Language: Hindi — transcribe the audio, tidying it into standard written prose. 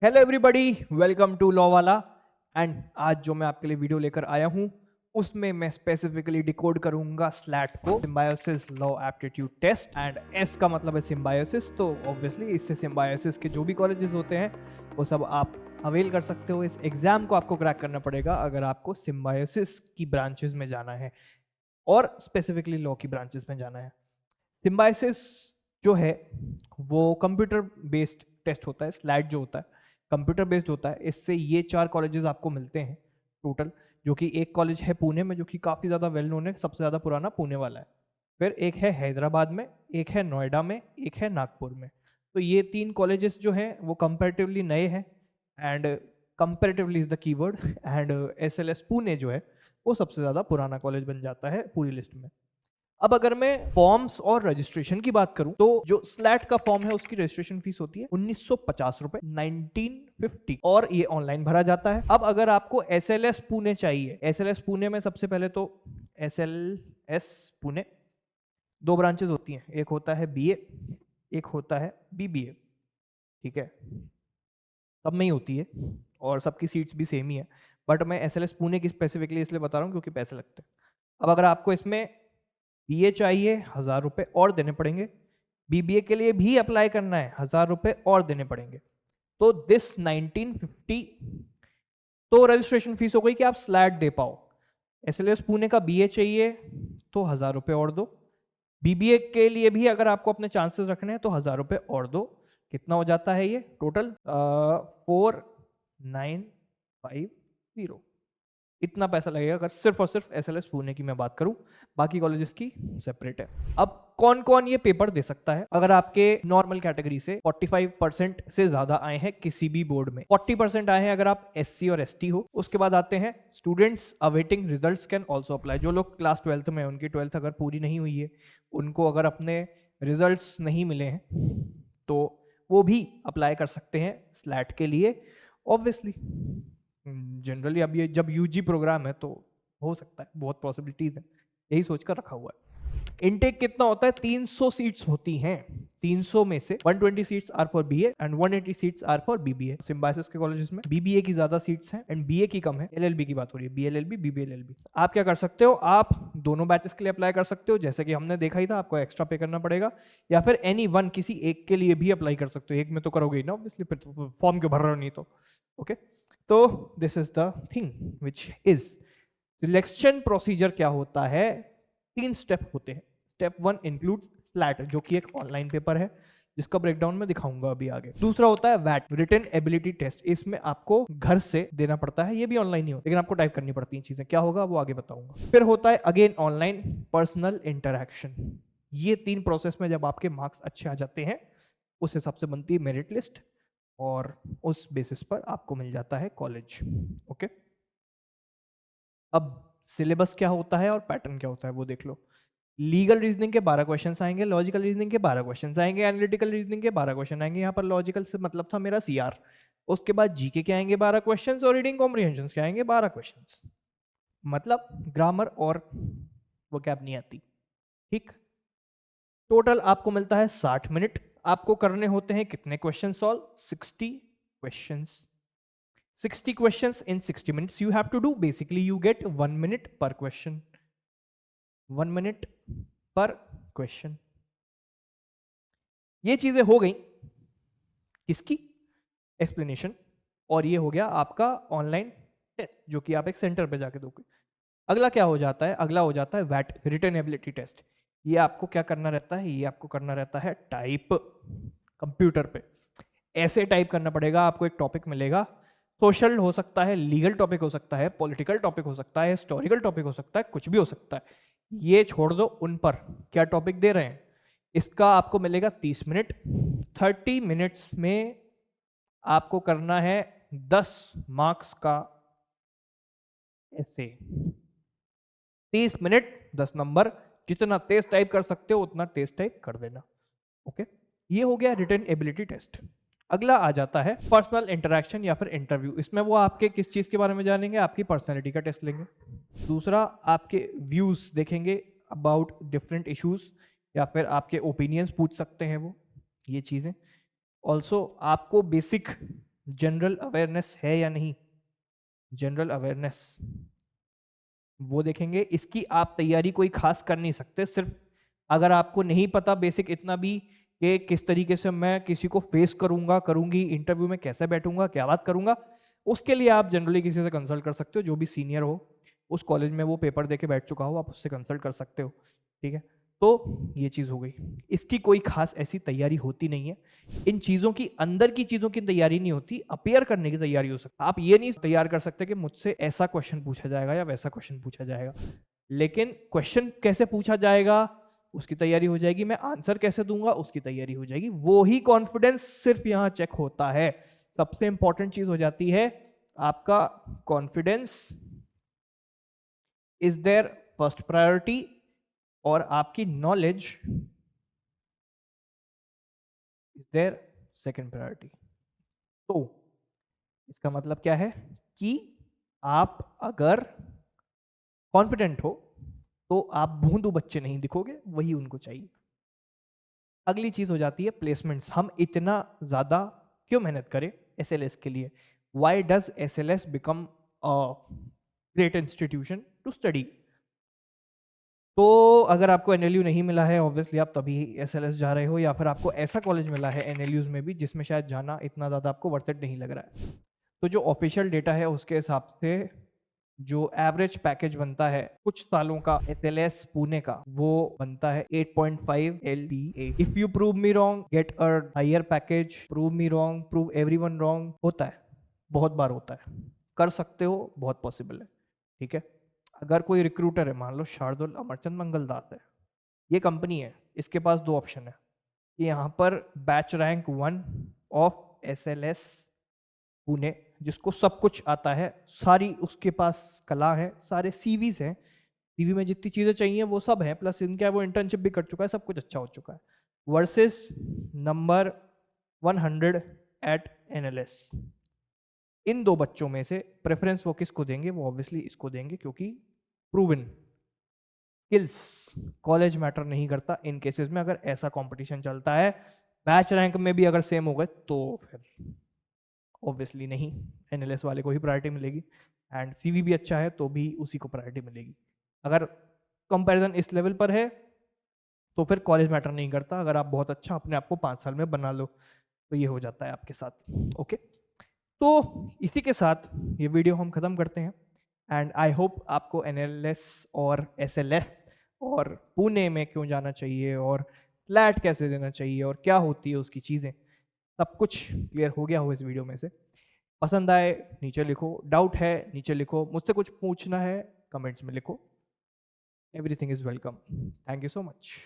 Hello everybody, welcome to law वाला। एंड आज जो मैं आपके लिए वीडियो लेकर आया हूं उसमें मैं स्पेसिफिकली डिकोड करूंगा स्लैट को, Symbiosis law aptitude test. And S का मतलब है सिम्बायोसिस, तो ऑब्वियसली इससे सिम्बायोसिस के जो भी कॉलेजेस होते हैं वो सब आप अवेल कर सकते हो। इस एग्जाम को आपको क्रैक करना पड़ेगा अगर आपको सिम्बायोसिस की ब्रांचेस में जाना है और स्पेसिफिकली लॉ की ब्रांचेस में जाना है। सिम्बायोसिस जो है वो कंप्यूटर बेस्ड टेस्ट होता है। स्लैट जो होता है कंप्यूटर बेस्ड होता है। इससे ये 4 कॉलेजेस आपको मिलते हैं टोटल, जो कि एक कॉलेज है पुणे में जो कि काफ़ी ज़्यादा वेल नोन है, सबसे ज़्यादा पुराना पुणे वाला है। फिर एक है हैदराबाद में, एक है नोएडा में, एक है नागपुर में। तो ये 3 कॉलेजेस जो हैं वो कंपैरेटिवली नए हैं। And comparatively is the keyword. And SLS Pune जो है वो सबसे ज़्यादा पुराना कॉलेज बन जाता है पूरी लिस्ट में। अब अगर मैं फॉर्म्स और रजिस्ट्रेशन की बात करूं तो जो स्लैट का फॉर्म है उसकी रजिस्ट्रेशन फीस होती है 1950 रुपए 1950, और ये ऑनलाइन भरा जाता है। अब अगर आपको एसएलएस पुणे चाहिए, एसएलएस पुणे में सबसे पहले तो एसएलएस पुणे 2 ब्रांचेस होती हैं, एक होता है बीए, एक होता है बीबीए। ठीक है, सब में ही होती है और सबकी सीट्स भी सेम ही है, बट मैं एसएलएस पुणे की स्पेसिफिकली इसलिए बता रहा हूँ क्योंकि पैसे लगते हैं। अब अगर आपको इसमें बीए चाहिए 1000 रुपये और देने पड़ेंगे, बीबीए के लिए भी अप्लाई करना है 1000 रुपये और देने पड़ेंगे। तो दिस 1950 तो रजिस्ट्रेशन फीस हो गई कि आप स्लैट दे पाओ। एसएलएस पुणे का बीए चाहिए तो 1000 रुपये और दो, बीबीए के लिए भी अगर आपको अपने चांसेस रखने हैं तो 1000 रुपये और दो। कितना हो जाता है ये टोटल? 4950। इतना पैसा लगेगा अगर सिर्फ और सिर्फ एसएलएस पुणे की मैं बात करूं, बाकी कॉलेजेस की सेपरेट है। अब कौन कौन ये पेपर दे सकता है? अगर आपके नॉर्मल कैटेगरी से 45% से ज्यादा आए हैं किसी भी बोर्ड में, 40% आए हैं अगर आप एससी और एसटी हो। उसके बाद आते हैं students awaiting results can also apply. जो लोग क्लास 12th में, उनकी 12th अगर पूरी नहीं हुई है, उनको अगर अपने रिजल्ट्स नहीं मिले हैं तो वो भी अप्लाई कर सकते हैं स्लैट के लिए। ऑब्वियसली जनरली अब ये जब यूजी प्रोग्राम है तो हो सकता है, बहुत पॉसिबिलिटीज है, यही सोचकर रखा हुआ है। इनटेक कितना होता है? 300 सीट्स होती हैं। 300 में से 120 seats are for BA and 180 seats are for BBA. Symbiosis के कॉलेजेस में बीबीए की ज्यादा सीट्स हैं एंड बीए की कम है। एलएलबी की बात हो रही है, बीएलएलबी बीबीएलएलबी। आप क्या कर सकते हो? आप दोनों बैचेस के लिए अप्लाई कर सकते हो, जैसे कि हमने देखा ही था, आपको एक्स्ट्रा पे करना पड़ेगा। या फिर एनी वन, किसी एक के लिए भी अप्लाई कर सकते हो। एक में तो करोगे ही ना ऑब्वियसली, फिर फॉर्म क्यों भर रहे हो? नहीं तो ओके। तो this is the thing which is selection procedure. क्या होता है? 3 स्टेप होते हैं। स्टेप 1 इंक्लूड्स स्लैट, जो कि एक ऑनलाइन पेपर है जिसका ब्रेकडाउन मैं दिखाऊंगा अभी आगे। दूसरा होता है वैट, रिटन एबिलिटी टेस्ट। इसमें आपको घर से देना पड़ता है, ये भी ऑनलाइन ही हो लेकिन आपको टाइप करनी पड़ती है चीजें। क्या होगा वो आगे बताऊंगा। फिर होता है अगेन ऑनलाइन पर्सनल इंटरैक्शन। ये 3 प्रोसेस में जब आपके मार्क्स अच्छे आ जाते हैं उस हिसाब से बनती है मेरिट लिस्ट और उस बेसिस पर आपको मिल जाता है कॉलेज। ओके, अब सिलेबस क्या होता है और पैटर्न क्या होता है वो देख लो। लीगल रीजनिंग के 12 क्वेश्चंस आएंगे, लॉजिकल रीजनिंग के 12 क्वेश्चंस आएंगे, एनालिटिकल रीजनिंग के 12 क्वेश्चन आएंगे। यहाँ पर लॉजिकल से मतलब था मेरा सीआर। उसके बाद जीके के आएंगे 12 क्वेश्चंस और रीडिंग कॉम्प्रिहेंशन के आएंगे 12 क्वेश्चंस। मतलब ग्रामर और वो कैब नहीं आती। ठीक, टोटल आपको मिलता है 60 मिनट। आपको करने होते हैं कितने question solve? 60 questions. 60 questions in 60 minutes you have to do. Basically you get 1 minute per question, 1 minute per question। ये चीजें हो गई किसकी? एक्सप्लेनेशन। और ये हो गया आपका ऑनलाइन टेस्ट जो कि आप एक सेंटर पे जाके दोगे। अगला क्या हो जाता है? अगला हो जाता है वैट, रिटन एबिलिटी टेस्ट। ये आपको क्या करना रहता है? ये आपको करना रहता है टाइप कंप्यूटर पे। ऐसे टाइप करना पड़ेगा। आपको एक टॉपिक मिलेगा, सोशल हो सकता है, लीगल टॉपिक हो सकता है, पॉलिटिकल टॉपिक हो सकता है, हिस्टोरिकल टॉपिक हो सकता है, कुछ भी हो सकता है। ये छोड़ दो, उन पर क्या टॉपिक दे रहे हैं इसका आपको मिलेगा 30 मिनट। 30 मिनट्स में आपको करना है 10 मार्क्स का ऐसे। 30 मिनट 10 नंबर। जितना तेज टाइप कर सकते हो उतना तेज टाइप कर देना। ओके, ये हो गया रिटन एबिलिटी टेस्ट। अगला आ जाता है पर्सनल इंटरेक्शन या फिर इंटरव्यू। इसमें वो आपके किस चीज के बारे में जानेंगे? आपकी पर्सनैलिटी का टेस्ट लेंगे। दूसरा, आपके व्यूज देखेंगे अबाउट डिफरेंट इश्यूज, या फिर आपके ओपिनियंस पूछ सकते हैं वो, ये चीजें। ऑल्सो आपको बेसिक जनरल अवेयरनेस है या नहीं, जनरल अवेयरनेस वो देखेंगे। इसकी आप तैयारी कोई खास कर नहीं सकते, सिर्फ अगर आपको नहीं पता बेसिक इतना भी कि किस तरीके से मैं किसी को फेस करूंगा, करूंगी, इंटरव्यू में कैसे बैठूंगा, क्या बात करूंगा, उसके लिए आप जनरली किसी से कंसल्ट कर सकते हो, जो भी सीनियर हो, उस कॉलेज में वो पेपर दे के बैठ चुका हो, आप उससे कंसल्ट कर सकते हो। ठीक है, तो ये चीज़ हो गई। इसकी कोई खास ऐसी तैयारी होती नहीं है, इन चीज़ों की, अंदर की चीज़ों की तैयारी नहीं होती, अपेयर करने की तैयारी हो सकती है। आप ये नहीं तैयार कर सकते कि मुझसे ऐसा क्वेश्चन पूछा जाएगा या वैसा क्वेश्चन पूछा जाएगा, लेकिन क्वेश्चन कैसे पूछा जाएगा उसकी तैयारी हो जाएगी, मैं आंसर कैसे दूंगा उसकी तैयारी हो जाएगी। वो ही कॉन्फिडेंस सिर्फ यहाँ चेक होता है। सबसे इंपॉर्टेंट चीज हो जाती है आपका confidence is their first priority, और आपकी knowledge is their second priority. तो इसका मतलब क्या है कि आप अगर कॉन्फिडेंट हो तो आप भोंदू बच्चे नहीं दिखोगे, वही उनको चाहिए। अगली चीज हो जाती है प्लेसमेंट्स। हम इतना ज्यादा क्यों मेहनत करें एसएलएस के लिए? Why does SLS become a great institution to study? तो अगर आपको एनएलयू नहीं मिला है, ऑब्वियसली आप तभी एसएलएस जा रहे हो, या फिर आपको ऐसा कॉलेज मिला है एनएलयूज में भी जिसमें शायद जाना इतना ज़्यादा आपको वर्थ इट नहीं लग रहा है। तो जो ऑफिशियल डेटा है उसके हिसाब से जो एवरेज पैकेज बनता है कुछ सालों का एसएलएस पुणे का, वो बनता है 8.5 LPA। If you prove me wrong get a higher package, prove me wrong prove everyone wrong. होता है, बहुत बार होता है, कर सकते हो, बहुत पॉसिबल है। ठीक है, अगर कोई रिक्रूटर है, मान लो शार्दुल अमरचंद मंगलदास है, ये कंपनी है, इसके पास दो ऑप्शन है। यहाँ पर batch rank 1 of SLS Pune, जिसको सब कुछ आता है, सारी उसके पास कला है, सारे सीवीज हैं, सीवी में जितनी चीजें चाहिए वो सब है, प्लस इनका वो इंटर्नशिप भी कर चुका है, सब कुछ अच्छा हो चुका है, वर्सेस नंबर 100 एट एनएलएस। इन दो बच्चों में से प्रेफरेंस वो किसको देंगे? वो ऑब्वियसली इसको देंगे, क्योंकि प्रूवन स्किल्स, कॉलेज मैटर नहीं करता इन केसेस में। अगर ऐसा कंपटीशन चलता है, बैच रैंक में भी अगर सेम हो गए तो फिर ऑब्वियसली नहीं, एनएलएस वाले को ही प्रायोरिटी मिलेगी, एंड सीवी भी अच्छा है तो भी उसी को प्रायोरिटी मिलेगी। अगर कंपैरिजन इस लेवल पर है तो फिर कॉलेज मैटर नहीं करता, अगर आप बहुत अच्छा अपने आप को 5 साल में बना लो तो ये हो जाता है आपके साथ। ओके, तो इसी के साथ ये वीडियो हम खत्म करते हैं, एंड आई होप आपको एनएलएस और एसएलएस और पुणे में क्यों जाना चाहिए और फ्लैट कैसे देना चाहिए और क्या होती है उसकी चीज़ें, सब कुछ क्लियर हो गया हो इस वीडियो में से। पसंद आए नीचे लिखो, डाउट है नीचे लिखो, मुझसे कुछ पूछना है कमेंट्स में लिखो। Everything is welcome. Thank you so much.